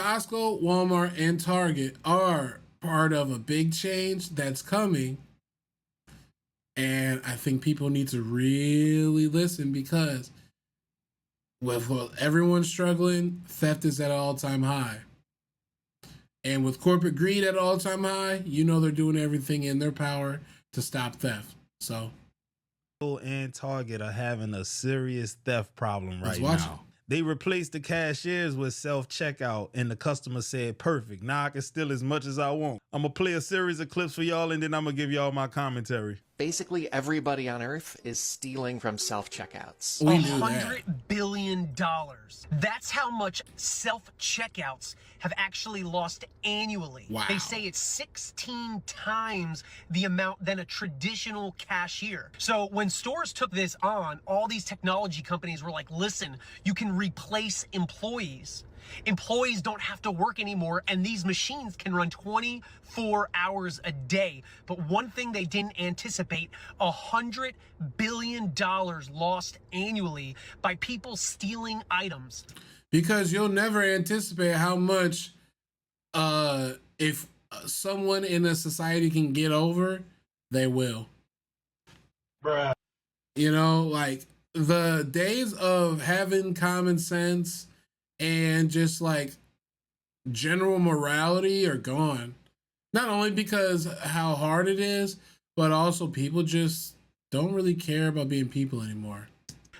Costco, Walmart, and Target are part of a big change that's coming. And I think people need to really listen because with everyone struggling, theft is at an all-time high. And with corporate greed at an all-time high, you know they're doing everything in their power to stop theft. So, and Target are having a serious theft problem right now. They replaced the cashiers with self-checkout, and the customer said, perfect. Now I can steal as much as I want. I'm going to play a series of clips for y'all, and then I'm going to give y'all my commentary. Basically, everybody on Earth is stealing from self-checkouts. $100 billion. That's how much self-checkouts have actually lost annually. Wow. They say it's 16 times the amount than a traditional cashier. So when stores took this on, all these technology companies were like, listen, you can replace employees. Employees don't have to work anymore, and these machines can run 24 hours a day. But one thing they didn't anticipate, $100 billion lost annually by people stealing items. Because you'll never anticipate how much if someone in a society can get over, they will. Bruh. You know, like the days of having common sense and just like general morality are gone. Not only because how hard it is, but also people just don't really care about being people anymore.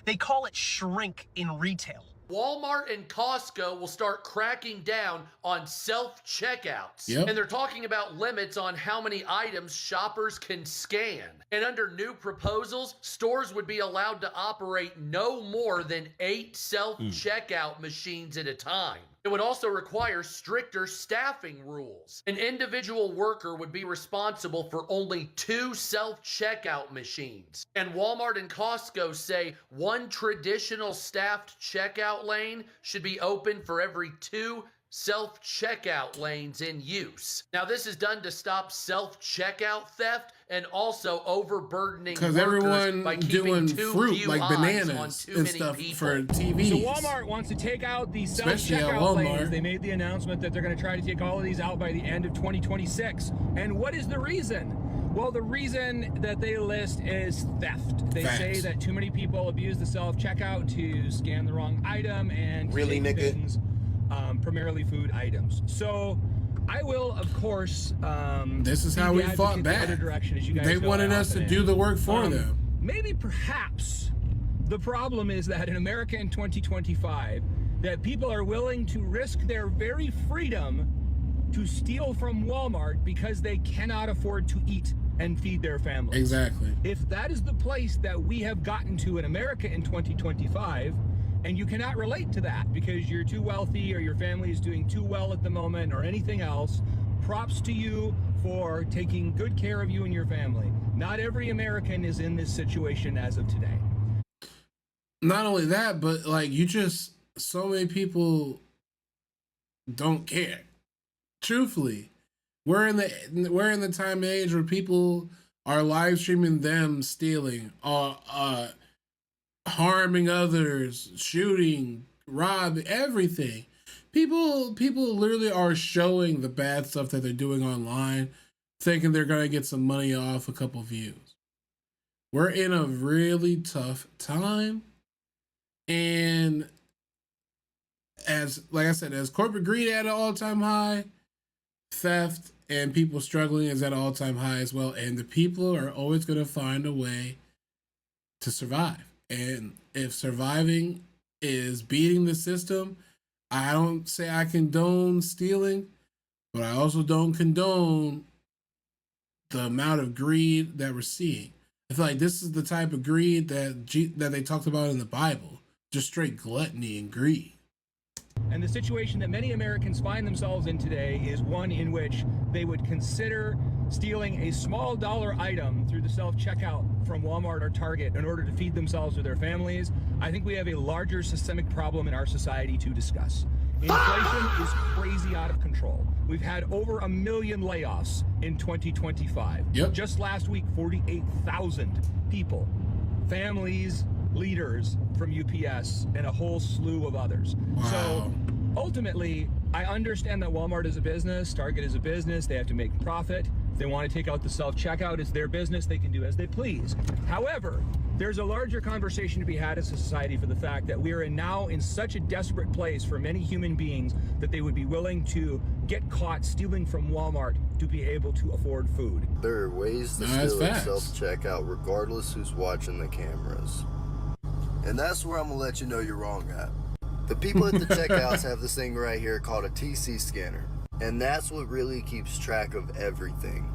They call it shrink in retail. Walmart and Costco will start cracking down on self-checkouts. Yep. And they're talking about limits on how many items shoppers can scan. And under new proposals, stores would be allowed to operate no more than 8 self-checkout machines at a time. It would also require stricter staffing rules. An individual worker would be responsible for only 2 self-checkout machines. And Walmart and Costco say one traditional staffed checkout lane should be open for every 2 self-checkout lanes in use. Now, this is done to stop self-checkout theft and also overburdening because workers everyone by keeping doing too fruit few like eyes bananas on too and many stuff people. for TV. So Walmart wants to take out the self-checkout lanes. They made the announcement that they're going to try to take all of these out by the end of 2026. And what is the reason? Well, the reason that they list is theft. They say that too many people abuse the self-checkout to scan the wrong item and take things, primarily food items. So I will, of course, this is how we fought back. They wanted us to do the work for them. Maybe perhaps the problem is that in America in 2025, that people are willing to risk their very freedom to steal from Walmart because they cannot afford to eat and feed their families. Exactly. If that is the place that we have gotten to in America in 2025, and you cannot relate to that because you're too wealthy or your family is doing too well at the moment or anything else, props to you for taking good care of you and your family. Not every American is in this situation as of today. Not only that, but like so many people don't care. Truthfully, we're in the time and age where people are live streaming them stealing, harming others, shooting, robbing, everything. People literally are showing the bad stuff that they're doing online, thinking they're gonna get some money off a couple views. We're in a really tough time, and like I said, as corporate greed at an all-time high, theft and people struggling is at an all-time high as well, and the people are always going to find a way to survive. And if surviving is beating the system, I don't say I condone stealing, but I also don't condone the amount of greed that we're seeing. I feel like this is the type of greed that they talked about in the Bible, just straight gluttony and greed. And the situation that many Americans find themselves in today is one in which they would consider stealing a small dollar item through the self-checkout from Walmart or Target in order to feed themselves or their families. I think we have a larger systemic problem in our society to discuss. Inflation is crazy out of control. We've had over 1 million layoffs in 2025. Yep. Just last week, 48,000 people, families, leaders from UPS, and a whole slew of others. Wow. So ultimately, I understand that Walmart is a business, Target is a business, they have to make profit. If they want to take out the self-checkout, it's their business, they can do as they please. However, there's a larger conversation to be had as a society for the fact that we are now in such a desperate place for many human beings that they would be willing to get caught stealing from Walmart to be able to afford food. There are ways to steal at self-checkout regardless who's watching the cameras. And that's where I'm going to let you know you're wrong at. The people at the checkouts have this thing right here called a TC scanner. And that's what really keeps track of everything.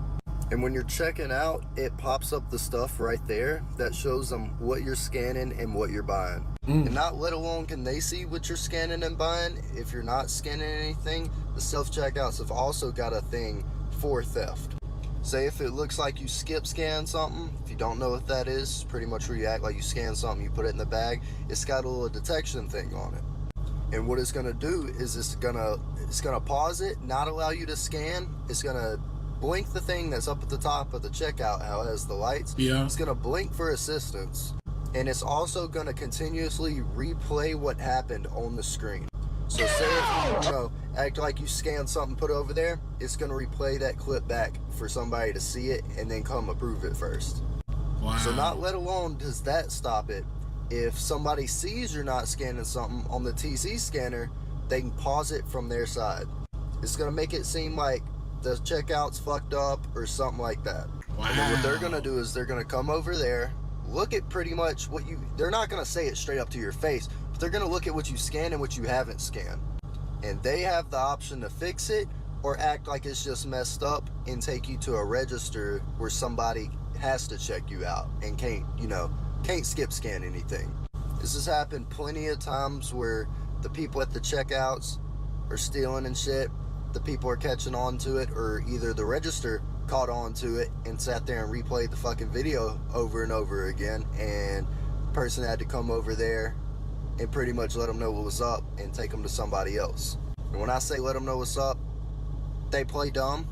And when you're checking out, it pops up the stuff right there that shows them what you're scanning and what you're buying. And not let alone can they see what you're scanning and buying. If you're not scanning anything, the self-checkouts have also got a thing for theft. Say if it looks like you skip scan something, if you don't know what that is, pretty much where you act like you scan something, you put it in the bag, it's got a little detection thing on it. And what it's gonna do is it's gonna pause it, not allow you to scan. It's gonna blink the thing that's up at the top of the checkout, how it has the lights. Yeah. It's gonna blink for assistance. And it's also gonna continuously replay what happened on the screen. So say if you act like you scanned something, put it over there, it's gonna replay that clip back for somebody to see it and then come approve it first. Wow. So not let alone does that stop it. If somebody sees you're not scanning something on the TC scanner, they can pause it from their side. It's gonna make it seem like the checkout's fucked up or something like that. Wow. And then what they're gonna do is they're gonna come over there, look at pretty much what they're not gonna say it straight up to your face, but they're gonna look at what you scanned and what you haven't scanned. And they have the option to fix it or act like it's just messed up and take you to a register where somebody has to check you out and can't skip scan anything. This has happened plenty of times where the people at the checkouts are stealing and shit. The people are catching on to it, or either the register caught on to it and sat there and replayed the fucking video over and over again, and the person had to come over there and pretty much let them know what was up and take them to somebody else. And when I say let them know what's up, they play dumb,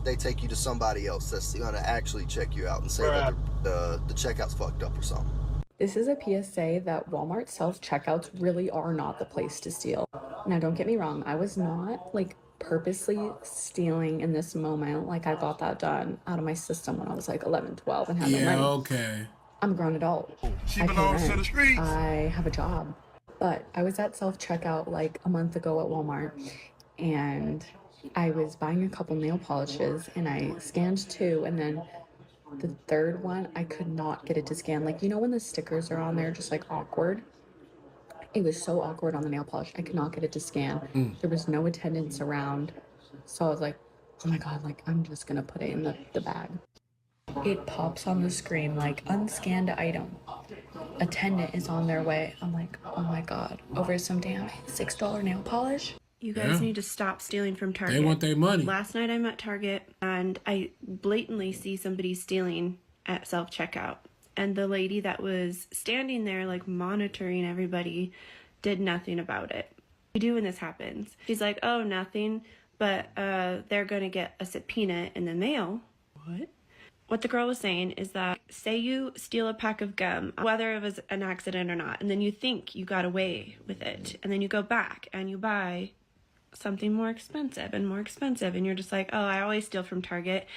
they take you to somebody else that's gonna actually check you out and say that the checkout's fucked up or something. This is a PSA that Walmart self-checkouts really are not the place to steal. Now, don't get me wrong, I was not purposely stealing in this moment. I got that done out of my system when I was 11, 12 and had no money. Okay. I'm a grown adult. She belongs to the streets. I have a job. But I was at self-checkout a month ago at Walmart, and I was buying a couple nail polishes, and I scanned 2, and then the third one, I could not get it to scan. When the stickers are on there, just awkward. It was so awkward on the nail polish. I could not get it to scan. There was no attendants around. So I was like, oh my God, I'm just gonna put it in the bag. It pops on the screen unscanned item. Attendant is on their way. I'm like, oh my God, over some damn $6 nail polish? You guys need to stop stealing from Target. They want their money. Last night I'm at Target and I blatantly see somebody stealing at self-checkout. And the lady that was standing there monitoring everybody did nothing about it. What do you do when this happens? She's like, oh, nothing, but they're going to get a subpoena in the mail. What? What the girl was saying is that, say you steal a pack of gum, whether it was an accident or not, and then you think you got away with it, and then you go back and you buy something more expensive, and you're just like, oh, I always steal from Target,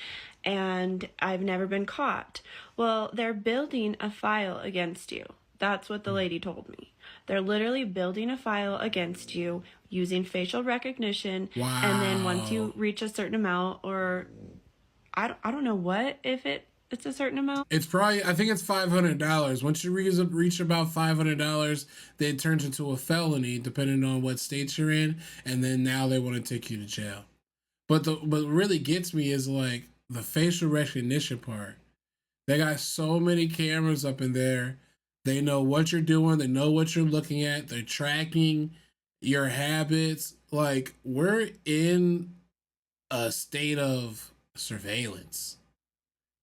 and I've never been caught. Well, they're building a file against you. That's what the lady told me. They're literally building a file against you using facial recognition. Wow. And then once you reach a certain amount, or I don't know what, if it's a certain amount. It's probably, I think it's $500. Once you reach about $500, then it turns into a felony, depending on what state you're in, and then now they want to take you to jail. But what really gets me is the facial recognition part. They got so many cameras up in there. They know what you're doing. They know what you're looking at. They're tracking your habits. We're in a state of surveillance.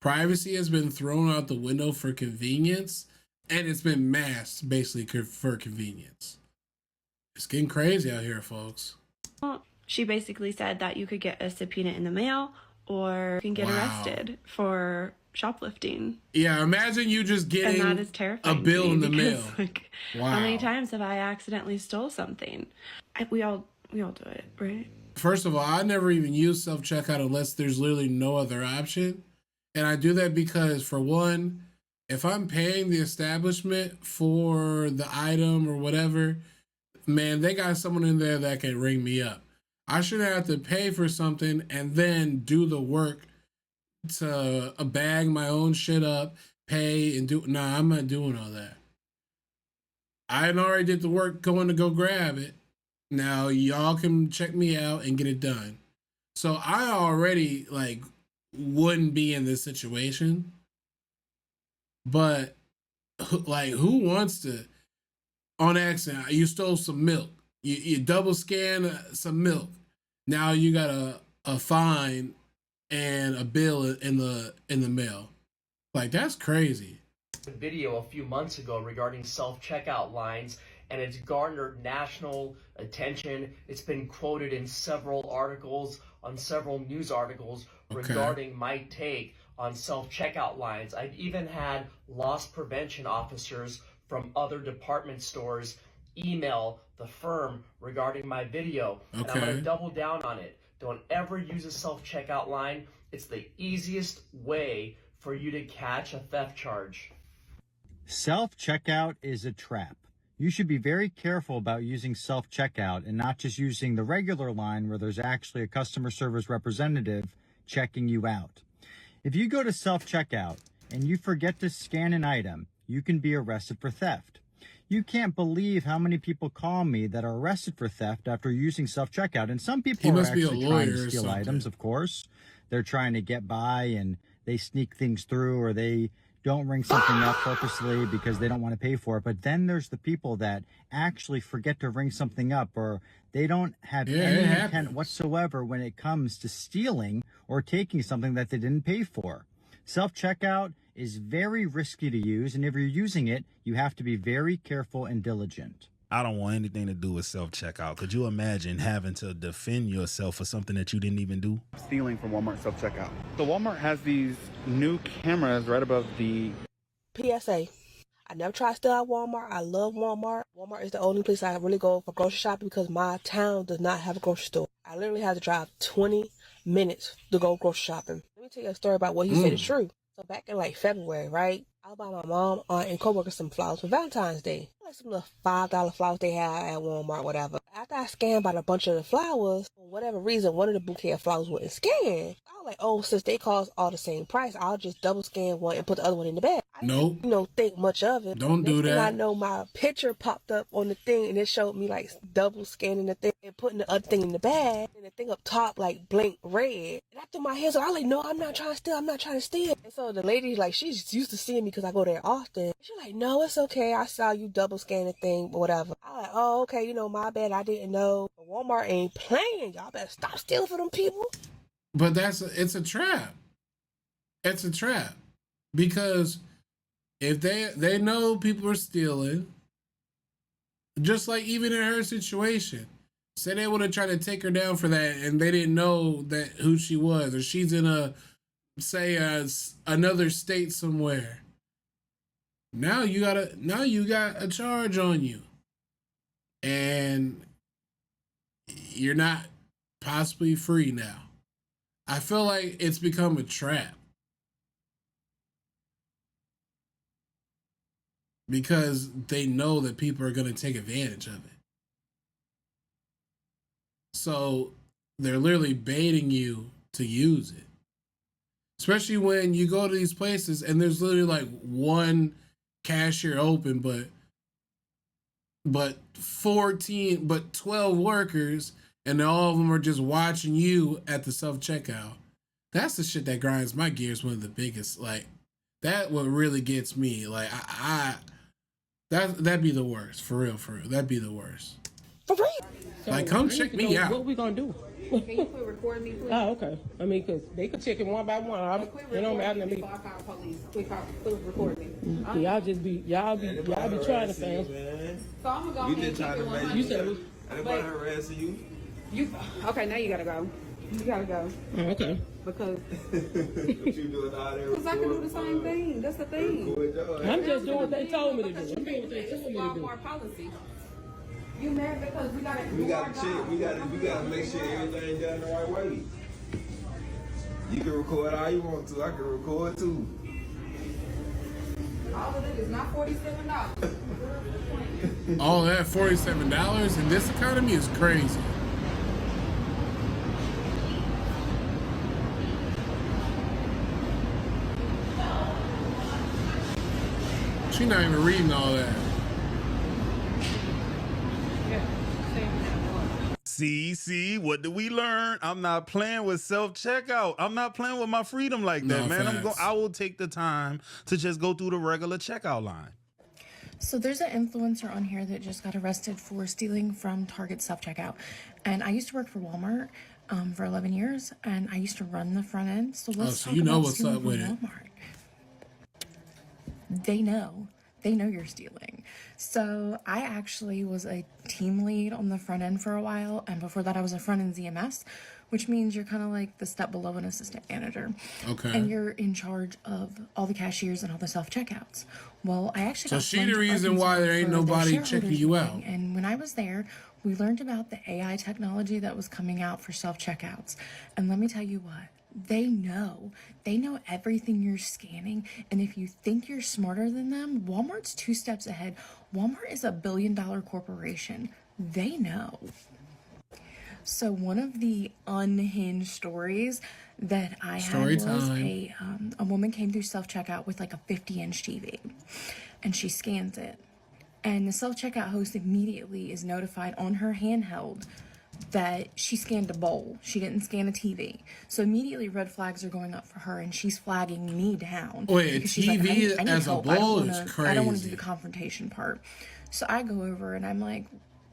Privacy has been thrown out the window for convenience, and it's been masked basically for convenience. It's getting crazy out here, folks. Well, she basically said that you could get a subpoena in the mail, or you can get arrested for shoplifting. Yeah, imagine you just getting and that is terrifying a bill in the mail. Wow. How many times have I accidentally stole something? We all We all do it, right? First of all, I never even use self-checkout unless there's literally no other option. And I do that because, for one, if I'm paying the establishment for the item or whatever, man, they got someone in there that can ring me up. I shouldn't have to pay for something and then do the work to bag my own shit up, pay, and do. Nah, I'm not doing all that. I already did the work going to go grab it. Now y'all can check me out and get it done. So I already like wouldn't be in this situation. But like, who wants to, on accident, you stole some milk. You double scan some milk. Now you got a fine and a bill in the mail. Like, that's crazy. Video a few months ago regarding self-checkout lines, and it's garnered national attention. It's been quoted in several articles, on several news articles regarding my take on self-checkout lines. I've even had loss prevention officers from other department stores email the firm regarding my video. And I'm going to double down on it. Don't ever use a self-checkout line. It's the easiest way for you to catch a theft charge. Self-checkout is a trap. You should be very careful about using self-checkout and not just using the regular line where there's actually a customer service representative checking you out. If you go to self-checkout and you forget to scan an item, you can be arrested for theft. You can't believe how many people call me that are arrested for theft after using self-checkout. And some people are actually trying to steal items, of course. They're trying to get by and they sneak things through, or they don't ring something up purposely because they don't want to pay for it. But then there's the people that actually forget to ring something up, or they don't have any intent whatsoever when it comes to stealing or taking something that they didn't pay for. Self-checkout is very risky to use, and if you're using it, you have to be very careful and diligent. I don't want anything to do with self-checkout. Could you imagine having to defend yourself for something that you didn't even do? Stealing from Walmart self-checkout. So Walmart has these new cameras right above the... PSA. I never try to steal at Walmart. I love Walmart. Walmart is the only place I really go for grocery shopping because my town does not have a grocery store. I literally have to drive 20 minutes to go grocery shopping. Let me tell you a story about what he said is true. So back in like February, right? I'll buy my mom, aunt, and coworkers some flowers for Valentine's Day. Like some little $5 flowers they have at Walmart, whatever. After I scanned about a bunch of the flowers, for whatever reason, one of the bouquet of flowers wasn't scanned. I was like, oh, since they cost all the same price, I'll just double scan one and put the other one in the bag. I didn't, think much of it. Don't do that. I know my picture popped up on the thing and it showed me like double scanning the thing and putting the other thing in the bag, and the thing up top like blinked red. And I threw my hands up. I was like, no, I'm not trying to steal. I'm not trying to steal. And so the lady, like, she's used to seeing me because I go there often. She's like, no, it's okay. I saw you double scan the thing, or whatever. I was like, oh, okay, my bad. I didn't know. But Walmart ain't playing. Y'all better stop stealing for them people. But it's a trap. It's a trap. Because if they know people are stealing, just like even in her situation, say they would have tried to take her down for that and they didn't know that who she was, or she's in another state somewhere. Now you got a charge on you, and you're not possibly free now. I feel like it's become a trap because they know that people are going to take advantage of it. So they're literally baiting you to use it. Especially when you go to these places and there's literally like one cashier open, but 12 workers, and all of them are just watching you at the self-checkout. That's the shit that grinds my gears. One of the biggest, like, that what really gets me. Like, that'd be the worst. For real. That'd be the worst. For real? Like, come check me out. What we gonna do? Can you quit recording me, please? Oh, okay. I mean, because they could check it one by one. It don't matter to me. Quit recording me. Y'all be trying to fans. So I'm gonna go ahead and keep it 100. You said anybody harassing you? Okay, now you gotta go. You gotta go. Oh, okay. Because What you doing out there? I can do the same thing. That's the thing. I'm just doing what they told me to do. I'm doing what they told me to do. Walmart policy. You mad because we gotta check. We gotta make sure everything done the right way. You can record all you want to. I can record too. All of it is not $47. All that $47 in this economy is crazy. She's not even reading all that. See, what do we learn? I'm not playing with self-checkout. I'm not playing with my freedom like that, man. I will take the time to just go through the regular checkout line. So there's an influencer on here that just got arrested for stealing from Target self-checkout. And I used to work for Walmart for 11 years, and I used to run the front end. So let's talk about what's stealing up with from Walmart. They know you're stealing. So I actually was a team lead on the front end for a while, and before that I was a front end ZMS, which means you're kind of like the step below an assistant manager. Okay. And you're in charge of all the cashiers and all the self-checkouts. Well, I actually got she the reason why there ain't nobody checking you out. And when I was there, we learned about the AI technology that was coming out for self-checkouts. And let me tell you what, they know everything you're scanning, and if you think you're smarter than them, Walmart's 2 steps ahead. Walmart is a $1 billion corporation. They know. So one of the unhinged stories that I had was a woman came through self-checkout with like a 50-inch TV, and she scans it, and the self-checkout host immediately is notified on her handheld that she scanned a bowl. She didn't scan a TV. So immediately red flags are going up for her, and she's flagging me down. Wait, a TV as a bowl is crazy. I don't want to do the confrontation part. So I go over and I'm like,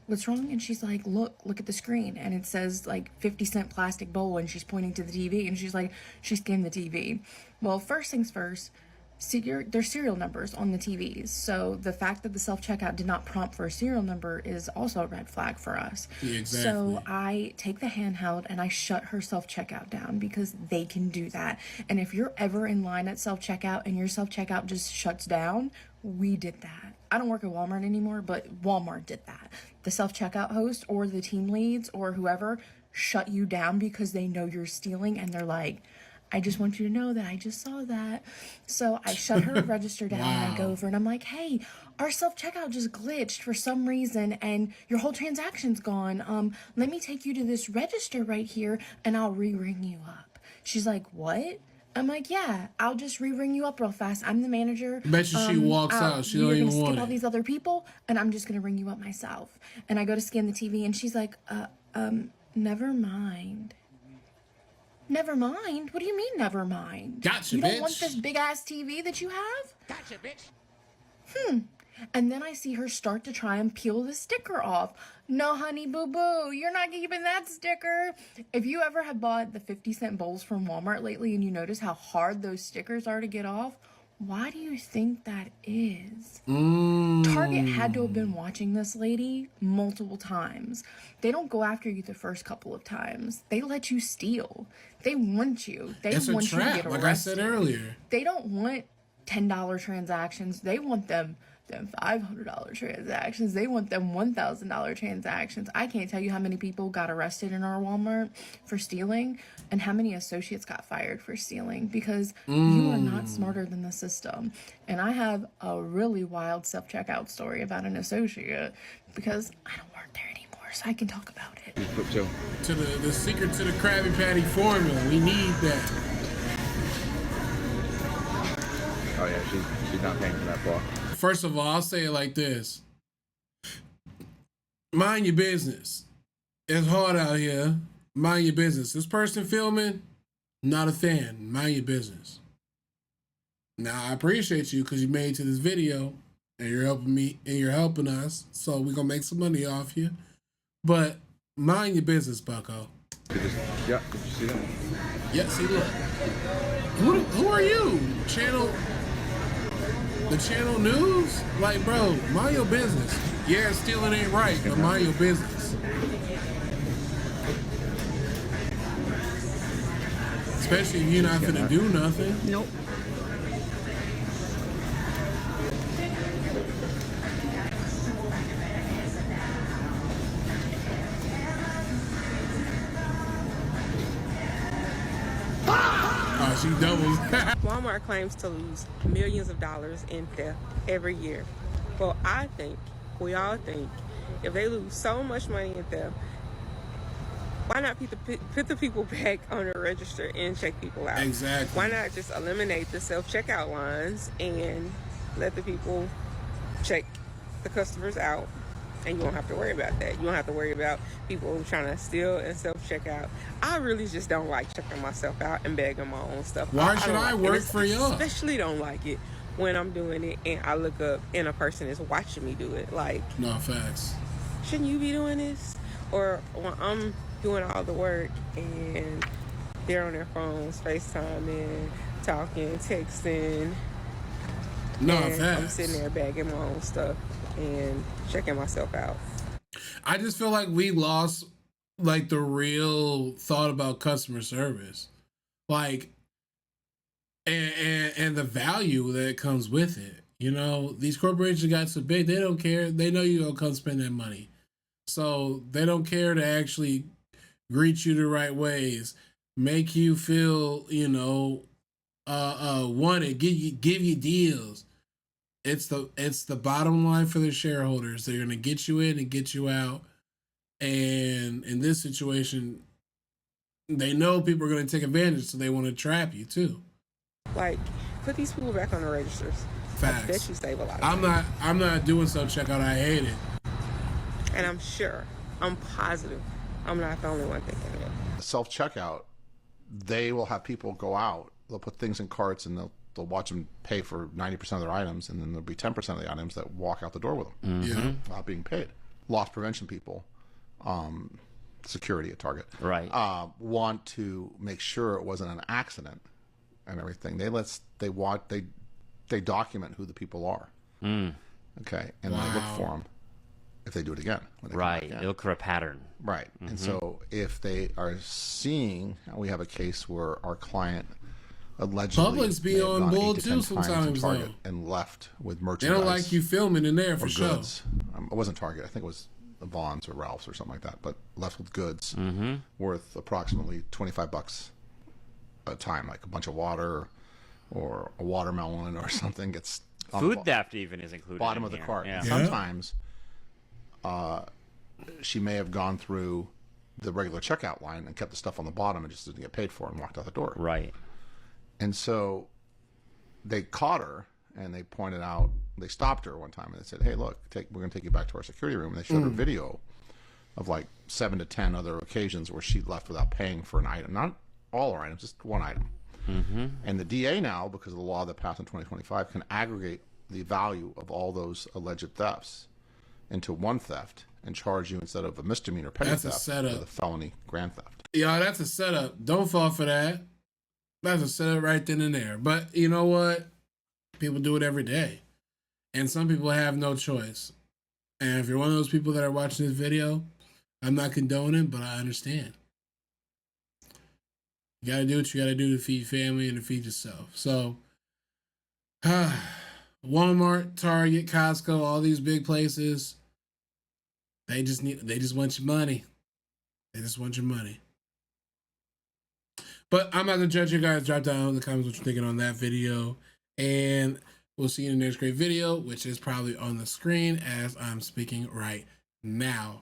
what's wrong? And she's like, look at the screen. And it says like 50-cent plastic bowl, and she's pointing to the TV, and she's like, she scanned the TV. Well, first things first, there's serial numbers on the TVs. So the fact that the self-checkout did not prompt for a serial number is also a red flag for us. Yeah, exactly. So I take the handheld and I shut her self-checkout down, because they can do that. And if you're ever in line at self-checkout and your self-checkout just shuts down, we did that. I don't work at Walmart anymore, but Walmart did that. The self-checkout host or the team leads or whoever shut you down because they know you're stealing, and they're like, I just want you to know that I just saw that. So I shut her register down. And I go over and I'm like, hey, our self-checkout just glitched for some reason and your whole transaction's gone. Let me take you to this register right here and I'll re-ring you up. She's like, what? I'm like, yeah, I'll just re-ring you up real fast. I'm the manager. Bet you she walks out. She don't even want it. You're gonna skip all these other people, and I'm just gonna ring you up myself. And I go to scan the TV, and she's like, never mind. Never mind? What do you mean, never mind? Gotcha, you don't bitch. want this big-ass TV that you have? Gotcha, bitch. And then I see her start to try and peel the sticker off. No, honey, boo-boo, you're not keeping that sticker. If you ever have bought the 50-cent bowls from Walmart lately and you notice how hard those stickers are to get off, why do you think that is? Target had to have been watching this lady multiple times. They don't go after you the first couple of times. They let you steal. They want you. They It's want a trap, you to get arrested. like I said earlier. They don't want $10 transactions. They want them $500 transactions. They want them $1,000 transactions. I can't tell you how many people got arrested in our Walmart for stealing and how many associates got fired for stealing, because you are not smarter than the system. And I have a really wild self-checkout story about an associate, because I don't work there anymore, so I can talk about it. To the secret to the Krabby Patty formula. We need that. Oh yeah, she's not paying for that bar. First of all, I'll say it like this. Mind your business. It's hard out here. Mind your business. This person filming, not a fan. Mind your business. Now, I appreciate you because you made it to this video and you're helping me and you're helping us. So we're going to make some money off you. But mind your business, bucko. Yeah, did you see that? Yeah, see, look. Who are you? The channel news? Like, bro, mind your business. Yeah, stealing ain't right, but mind your business. Especially if you're not gonna do nothing. Nope. she doubles. Walmart claims to lose millions of dollars in theft every year. Well, we all think, if they lose so much money in theft, why not put the people back on the register and check people out? Exactly. Why not just eliminate the self-checkout lines and let the people check the customers out? And you don't have to worry about that. You don't have to worry about people trying to steal and self-checkout. I really just don't like checking myself out and bagging my own stuff. Why should I work for you? Especially don't like it when I'm doing it and I look up and a person is watching me do it. Like, no, facts. Shouldn't you be doing this? Or when I'm doing all the work and they're on their phones, FaceTiming, talking, texting. No, and facts. I'm sitting there bagging my own stuff and checking myself out. I just feel like we lost like the real thought about customer service, like, and the value that comes with it. You know, these corporations got so big, they don't care. They know you gonna come spend that money, so they don't care to actually greet you the right ways, make you feel, you know, wanted, give you deals. It's the bottom line for the shareholders. They're gonna get you in and get you out. And in this situation, they know people are gonna take advantage, so they want to trap you too. Like, put these people back on the registers. Facts. I bet you save a lot of money. I'm not doing self-checkout. I hate it. And I'm positive, I'm not the only one thinking it. Self-checkout, they will have people go out. They'll put things in carts and they'll watch them pay for 90% of their items, and then there'll be 10% of the items that walk out the door with them without being paid. Loss prevention people, security at Target, right, want to make sure it wasn't an accident and everything. They document who the people are. Okay, and they look for them if they do it again. Right, they look for a pattern. Right, and so if they are seeing, we have a case where our client allegedly Publix be on bull too sometimes though, and left with merchandise. They don't like you filming in there for sure. Goods. It wasn't Target. I think it was Vaughn's or Ralph's or something like that. But left with goods worth approximately $25 a time, like a bunch of water or a watermelon or something gets. Food theft even is included. Bottom in of the here. cart. Yeah. Sometimes she may have gone through the regular checkout line and kept the stuff on the bottom and just didn't get paid for it and walked out the door. Right. And so they caught her and they pointed out, they stopped her one time and they said, hey, look, we're going to take you back to our security room. And they showed her video of like 7 to 10 other occasions where she left without paying for an item. Not all her items, just one item. And the DA now, because of the law that passed in 2025, can aggregate the value of all those alleged thefts into one theft and charge you, instead of a misdemeanor petty theft, with a felony grand theft. Yeah, that's a setup. Don't fall for that. That's a setup right then and there. But you know what? People do it every day. And some people have no choice. And if you're one of those people that are watching this video, I'm not condoning, but I understand. You got to do what you got to do to feed family and to feed yourself. So, Walmart, Target, Costco, all these big places, they just want your money. They just want your money. But I'm not going to judge you guys. Drop down in the comments what you're thinking on that video. And we'll see you in the next great video, which is probably on the screen as I'm speaking right now.